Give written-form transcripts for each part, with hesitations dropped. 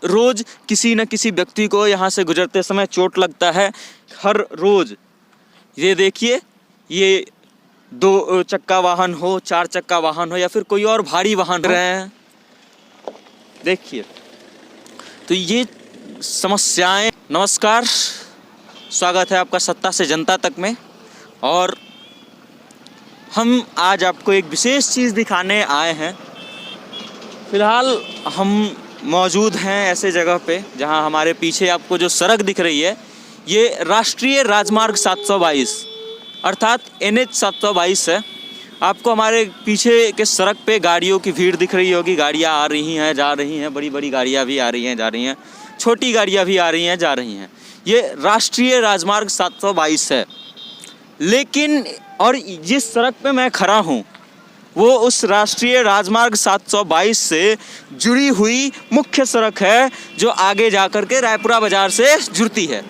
रोज़ किसी न किसी व्यक्ति को यहाँ से गुजरते समय चोट लगता है, हर रोज़। ये देखिए, ये 2 चक्का वाहन हो, 4 चक्का वाहन हो या फिर कोई और भारी वाहन रहे हैं, देखिए। तो ये समस्याएं। नमस्कार, स्वागत है आपका सत्ता से जनता तक में। और हम आज आपको एक विशेष चीज़ दिखाने आए हैं। फ़िलहाल हम मौजूद हैं ऐसे जगह पे जहां हमारे पीछे आपको जो सड़क दिख रही है, ये राष्ट्रीय राजमार्ग 722 अर्थात NH 722 है। आपको हमारे पीछे के सड़क पे गाड़ियों की भीड़ दिख रही होगी। गाड़ियां आ रही हैं, जा रही हैं, बड़ी बड़ी गाड़ियां भी आ रही हैं, जा रही हैं, छोटी गाड़ियां भी आ रही हैं, जा रही हैं। ये राष्ट्रीय राजमार्ग 722 है। लेकिन और जिस सड़क पे मैं खड़ा हूँ वो उस राष्ट्रीय राजमार्ग 722 से जुड़ी हुई मुख्य सड़क है जो आगे जाकर के रायपुरा बाज़ार से जुड़ती है।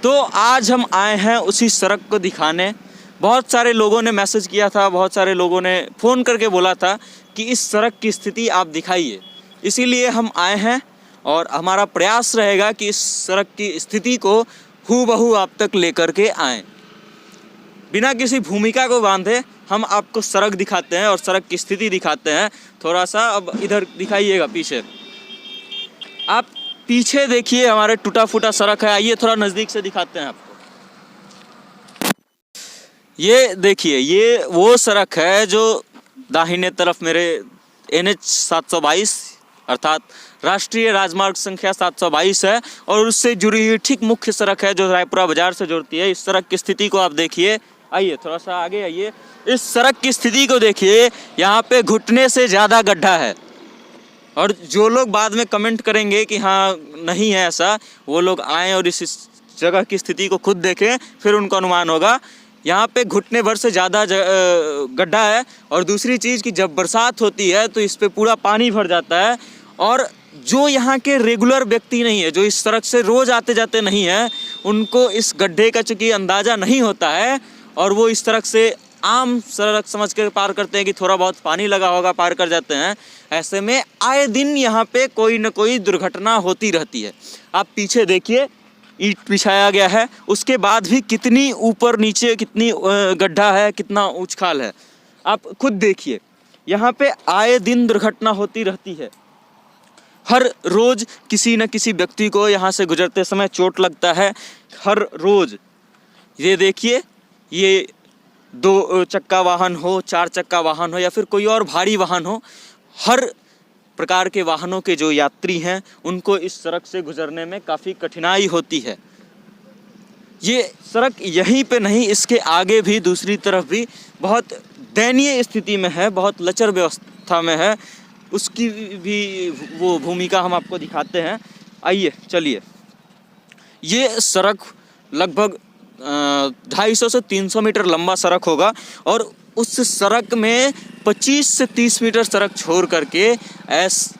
तो आज हम आए हैं उसी सड़क को दिखाने। बहुत सारे लोगों ने मैसेज किया था, बहुत सारे लोगों ने फ़ोन करके बोला था कि इस सड़क की स्थिति आप दिखाइए। इसीलिए हम आए हैं और हमारा प्रयास रहेगा कि इस सड़क की स्थिति को हूबहू आप तक लेकर के आएँ। बिना किसी भूमिका को बांधे हम आपको सड़क दिखाते हैं और सड़क की स्थिति दिखाते हैं। थोड़ा सा अब इधर दिखाइएगा पीछे। आप पीछे देखिए, हमारे टूटा फूटा सड़क है। आइए थोड़ा नज़दीक से दिखाते हैं आपको। ये देखिए, ये वो सड़क है जो दाहिने तरफ मेरे NH 722 अर्थात राष्ट्रीय राजमार्ग संख्या 722 है और उससे जुड़ी हुई ठीक मुख्य सड़क है जो रायपुरा बाज़ार से जुड़ती है। इस सड़क की स्थिति को आप देखिए। आइए थोड़ा सा आगे आइए। इस सड़क की स्थिति को देखिए। यहाँ पे घुटने से ज़्यादा गड्ढा है। और जो लोग बाद में कमेंट करेंगे कि हाँ नहीं है ऐसा, वो लोग आएँ और इस जगह की स्थिति को खुद देखें, फिर उनको अनुमान होगा। यहाँ पे घुटने भर से ज़्यादा गड्ढा है। और दूसरी चीज़ कि जब बरसात होती है तो इस पर पूरा पानी भर जाता है। और जो यहाँ के रेगुलर व्यक्ति नहीं है, जो इस सड़क से रोज़ आते जाते नहीं हैं, उनको इस गड्ढे का चूँकि अंदाज़ा नहीं होता है और वो इस सड़क से आम सड़क समझ कर पार करते हैं कि थोड़ा बहुत पानी लगा होगा, पार कर जाते हैं। ऐसे में आए दिन यहाँ पे कोई न कोई दुर्घटना होती रहती है। आप पीछे देखिए, ईंट बिछाया गया है, उसके बाद भी कितनी ऊपर नीचे, कितनी गड्ढा है, कितना उछाल है। आप खुद देखिए, यहाँ पे आए दिन दुर्घटना होती रहती है। हर रोज़ किसी न किसी व्यक्ति को यहाँ से गुजरते समय चोट लगता है, हर रोज़। ये देखिए, ये 2 चक्का वाहन हो, 4 चक्का वाहन हो या फिर कोई और भारी वाहन हो, हर प्रकार के वाहनों के जो यात्री हैं उनको इस सड़क से गुजरने में काफ़ी कठिनाई होती है। ये सड़क यहीं पे नहीं, इसके आगे भी दूसरी तरफ भी बहुत दयनीय स्थिति में है, बहुत लचर व्यवस्था में है। उसकी भी वो भूमिका हम आपको दिखाते हैं। आइए चलिए। ये सड़क लगभग 250 से 300 मीटर लंबा सड़क होगा और उस सड़क में 25 से 30 मीटर सड़क छोड़ करके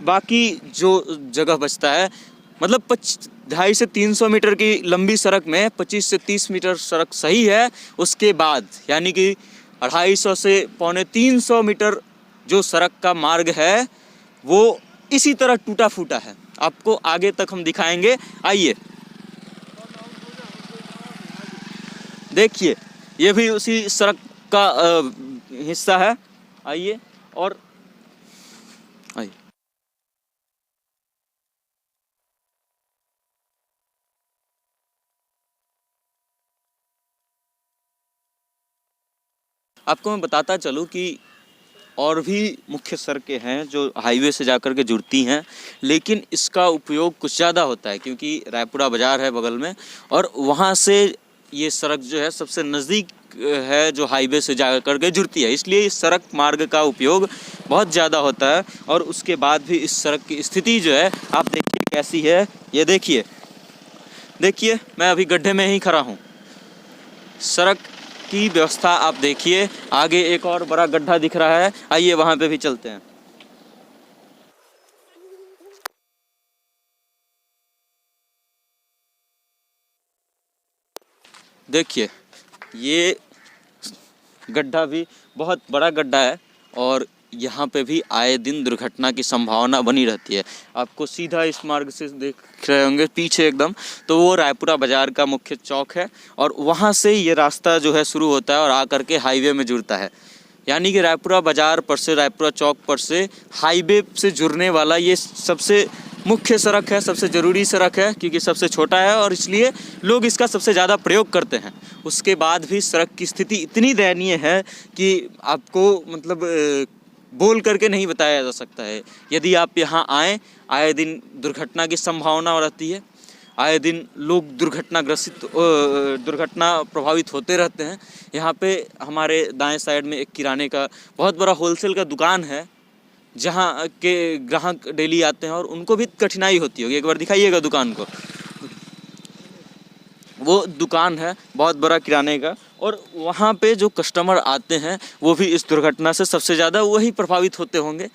बाकी जो जगह बचता है, मतलब 250 से 300 मीटर की लंबी सड़क में 25 से 30 मीटर सड़क सही है। उसके बाद यानी कि 250 से 250 मीटर जो सड़क का मार्ग है वो इसी तरह टूटा फूटा है। आपको आगे तक हम दिखाएंगे। आइए देखिए, ये भी उसी सड़क का हिस्सा है। आइए और आइए। आपको मैं बताता चलूँ कि और भी मुख्य सड़कें हैं जो हाईवे से जाकर के जुड़ती हैं, लेकिन इसका उपयोग कुछ ज़्यादा होता है क्योंकि रायपुरा बाज़ार है बगल में और वहाँ से ये सड़क जो है सबसे नज़दीक है जो हाईवे से जा कर के जुड़ती है, इसलिए इस सड़क मार्ग का उपयोग बहुत ज़्यादा होता है। और उसके बाद भी इस सड़क की स्थिति जो है आप देखिए कैसी है। ये देखिए, देखिए मैं अभी गड्ढे में ही खड़ा हूँ। सड़क की व्यवस्था आप देखिए। आगे एक और बड़ा गड्ढा दिख रहा है, आइए वहाँ पे भी चलते हैं। देखिए, ये गड्ढा भी बहुत बड़ा गड्ढा है और यहाँ पे भी आए दिन दुर्घटना की संभावना बनी रहती है। आपको सीधा इस मार्ग से देख रहे होंगे पीछे एकदम, तो वो रायपुरा बाज़ार का मुख्य चौक है और वहाँ से ये रास्ता जो है शुरू होता है और आकर के हाईवे में जुड़ता है। यानी कि रायपुरा बाज़ार पर से, रायपुरा चौक पर से हाईवे से जुड़ने वाला ये सबसे मुख्य सड़क है, सबसे ज़रूरी सड़क है, क्योंकि सबसे छोटा है और इसलिए लोग इसका सबसे ज़्यादा प्रयोग करते हैं। उसके बाद भी सड़क की स्थिति इतनी दयनीय है कि आपको मतलब बोल करके नहीं बताया जा सकता है। यदि आप यहाँ आएँ, आए दिन दुर्घटना की संभावना रहती है, आए दिन लोग दुर्घटना प्रभावित होते रहते हैं। यहाँ पे हमारे दाएं साइड में एक किराने का बहुत बड़ा होलसेल का दुकान है, जहाँ के ग्राहक डेली आते हैं और उनको भी कठिनाई होती होगी। एक बार दिखाइएगा दुकान को। वो दुकान है बहुत बड़ा किराने का और वहाँ पे जो कस्टमर आते हैं वो भी इस दुर्घटना से सबसे ज़्यादा वही प्रभावित होते होंगे।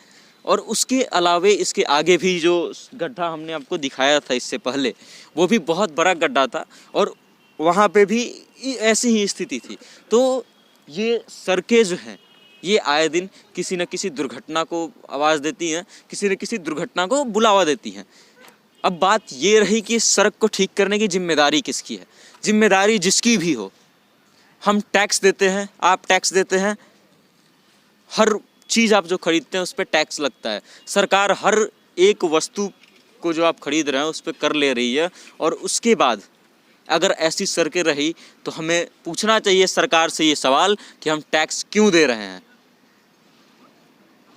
और उसके अलावे इसके आगे भी जो गड्ढा हमने आपको दिखाया था इससे पहले, वो भी बहुत बड़ा गड्ढा था और वहाँ पे भी ऐसी ही स्थिति थी। तो ये सड़कें जो हैं ये आए दिन किसी न किसी दुर्घटना को आवाज़ देती हैं, किसी न किसी दुर्घटना को बुलावा देती हैं। अब बात ये रही कि सड़क को ठीक करने की जिम्मेदारी किसकी है। जिम्मेदारी जिसकी भी हो, हम टैक्स देते हैं, आप टैक्स देते हैं, हर चीज़ आप जो खरीदते हैं उस पर टैक्स लगता है। सरकार हर एक वस्तु को जो आप खरीद रहे हैं उस पर कर ले रही है और उसके बाद अगर ऐसी सड़कें रही तो हमें पूछना चाहिए सरकार से ये सवाल कि हम टैक्स क्यों दे रहे हैं।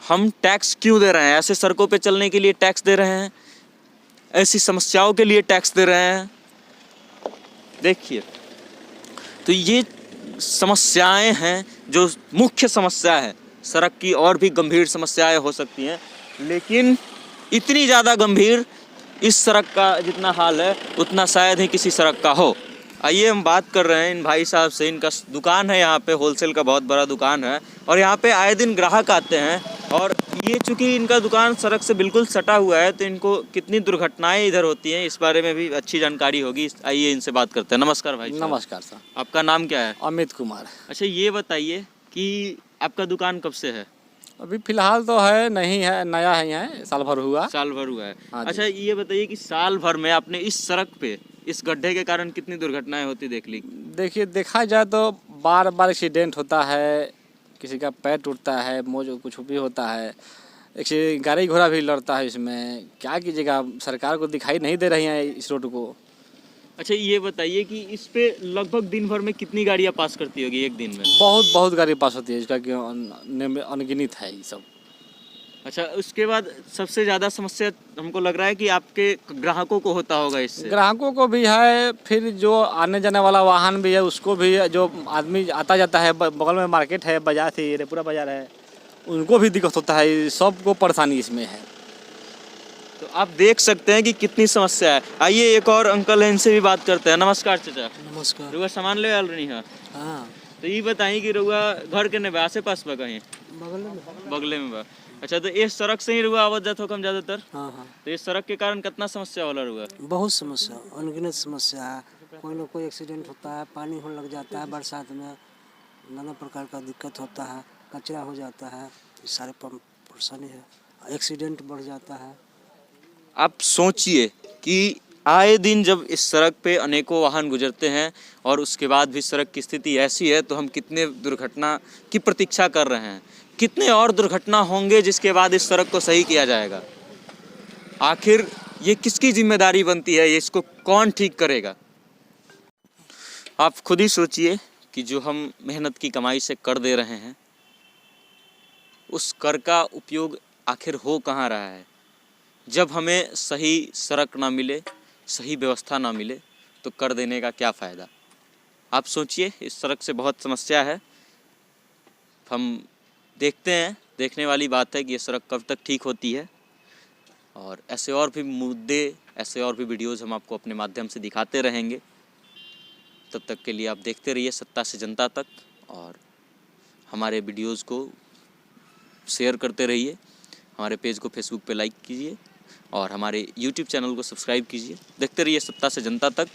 हम टैक्स क्यों दे रहे हैं? ऐसे सड़कों पे चलने के लिए टैक्स दे रहे हैं, ऐसी समस्याओं के लिए टैक्स दे रहे हैं। देखिए, तो ये समस्याएं हैं जो मुख्य समस्या है। सड़क की और भी गंभीर समस्याएं हो सकती हैं, लेकिन इतनी ज़्यादा गंभीर इस सड़क का जितना हाल है उतना शायद ही किसी सड़क का हो। आइए हम बात कर रहे हैं इन भाई साहब से। इनका दुकान है, यहाँ पे होलसेल का बहुत बड़ा दुकान है और यहाँ पे आए दिन ग्राहक आते हैं और ये चूँकि इनका दुकान सड़क से बिल्कुल सटा हुआ है तो इनको कितनी दुर्घटनाएं इधर होती हैं इस बारे में भी अच्छी जानकारी होगी। आइए इनसे बात करते हैं। नमस्कार भाई साहब। नमस्कार सर। आपका नाम क्या है? अमित कुमार। अच्छा, ये बताइए कि आपका दुकान कब से है? अभी फिलहाल तो है नहीं है, नया है, यहाँ साल भर हुआ। साल भर हुआ है। हाँ जी। अच्छा, ये बताइए कि साल भर में आपने इस सड़क पे इस गड्ढे के कारण कितनी दुर्घटनाएं होती देख ली? देखिए, देखा जाए तो बार बार एक्सीडेंट होता है, किसी का पैर टूटता है, मोज कुछ भी होता है, गाड़ी घोड़ा भी लड़ता है। इसमें क्या कीजिएगा, सरकार को दिखाई नहीं दे रही है इस रोड को। अच्छा, ये बताइए कि इस पे लगभग दिन भर में कितनी गाड़ियाँ पास करती होगी एक दिन में? बहुत गाड़ी पास होती है, इसका कि अनगिनत है ये सब। अच्छा, उसके बाद सबसे ज़्यादा समस्या हमको लग रहा है कि आपके ग्राहकों को होता होगा इससे। ग्राहकों को भी है, फिर जो आने जाने वाला वाहन भी है उसको भी, जो आदमी आता जाता है, बगल में मार्केट है, बाजार से रेपुरा बाजार है, उनको भी दिक्कत होता है। सबको परेशानी इसमें है। तो आप देख सकते हैं कि कितनी समस्या है। आइए एक और अंकल है, इनसे भी बात करते हैं। नमस्कार चाचा। नमस्कार। रुआ सामान ले आल रही है? हाँ। तो ये बताइए कि रुआ घर के ने आसे पास बा कहीं? बगले में बा। अच्छा, तो इस सड़क से ही रुआ आवत जात हो कम ज़्यादातर? हाँ। तो इस सड़क के कारण कितना समस्या होला रुआ? बहुत समस्या, अनगिनत समस्या है। कोई ना कोई एक्सीडेंट होता है, पानी होने लग जाता है, बरसात में नाना प्रकार का दिक्कत होता है, कचरा हो जाता है, सारे परेशानी है, एक्सीडेंट बढ़ जाता है। आप सोचिए कि आए दिन जब इस सड़क पे अनेकों वाहन गुजरते हैं और उसके बाद भी सड़क की स्थिति ऐसी है, तो हम कितने दुर्घटना की प्रतीक्षा कर रहे हैं। कितने और दुर्घटना होंगे जिसके बाद इस सड़क को सही किया जाएगा। आखिर ये किसकी जिम्मेदारी बनती है, ये इसको कौन ठीक करेगा? आप खुद ही सोचिए कि जो हम मेहनत की कमाई से कर दे रहे हैं, उस कर का उपयोग आखिर हो कहाँ रहा है। जब हमें सही सड़क ना मिले, सही व्यवस्था ना मिले, तो कर देने का क्या फ़ायदा। आप सोचिए, इस सड़क से बहुत समस्या है। हम देखते हैं, देखने वाली बात है कि ये सड़क कब तक ठीक होती है। और ऐसे और भी मुद्दे, ऐसे और भी वीडियोज़ हम आपको अपने माध्यम से दिखाते रहेंगे। तब तक के लिए आप देखते रहिए सत्ता से जनता तक और हमारे वीडियोज़ को शेयर करते रहिए। हमारे पेज को फेसबुक पे लाइक कीजिए और हमारे यूट्यूब चैनल को सब्सक्राइब कीजिए। देखते रहिए सत्ता से जनता तक।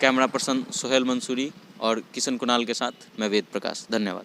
कैमरा पर्सन सोहेल मंसूरी और किशन कुणाल के साथ मैं वेद प्रकाश। धन्यवाद।